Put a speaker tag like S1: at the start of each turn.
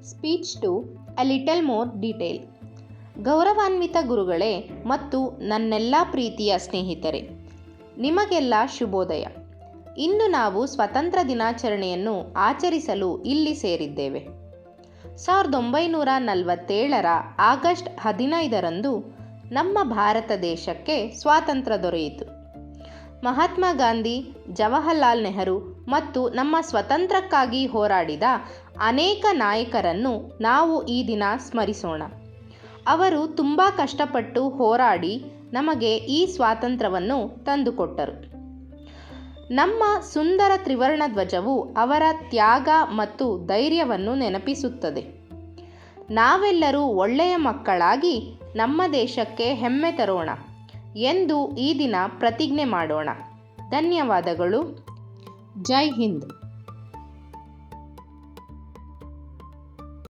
S1: Speech to a little more detail. ಗೌರವಾನ್ವಿತ ಗುರುಗಳೇ ಮತ್ತು ನನ್ನೆಲ್ಲ ಪ್ರೀತಿಯ ಸ್ನೇಹಿತರೆ, ನಿಮಗೆಲ್ಲ ಶುಭೋದಯ. ಇಂದು ನಾವು ಸ್ವತಂತ್ರ ದಿನಾಚರಣೆಯನ್ನು ಆಚರಿಸಲು ಇಲ್ಲಿ ಸೇರಿದ್ದೇವೆ. 1947 ಆಗಸ್ಟ್ 15 ನಮ್ಮ ಭಾರತ ದೇಶಕ್ಕೆ ಸ್ವಾತಂತ್ರ್ಯ ದೊರೆಯಿತು. ಮಹಾತ್ಮ ಗಾಂಧಿ, ಜವಾಹರ್ಲಾಲ್ ನೆಹರು ಮತ್ತು ನಮ್ಮ ಸ್ವತಂತ್ರಕ್ಕಾಗಿ ಹೋರಾಡಿದ ಅನೇಕ ನಾಯಕರನ್ನು ನಾವು ಈ ದಿನ ಸ್ಮರಿಸೋಣ. ಅವರು ತುಂಬ ಕಷ್ಟಪಟ್ಟು ಹೋರಾಡಿ ನಮಗೆ ಈ ಸ್ವಾತಂತ್ರ್ಯವನ್ನು ತಂದುಕೊಟ್ಟರು. ನಮ್ಮ ಸುಂದರ ತ್ರಿವರ್ಣ ಧ್ವಜವು ಅವರ ತ್ಯಾಗ ಮತ್ತು ಧೈರ್ಯವನ್ನು ನೆನಪಿಸುತ್ತದೆ. ನಾವೆಲ್ಲರೂ ಒಳ್ಳೆಯ ಮಕ್ಕಳಾಗಿ ನಮ್ಮ ದೇಶಕ್ಕೆ ಹೆಮ್ಮೆ ತರೋಣ ಎಂದು ಈ ದಿನ ಪ್ರತಿಜ್ಞೆ ಮಾಡೋಣ. ಧನ್ಯವಾದಗಳು. ಜೈ ಹಿಂದ್.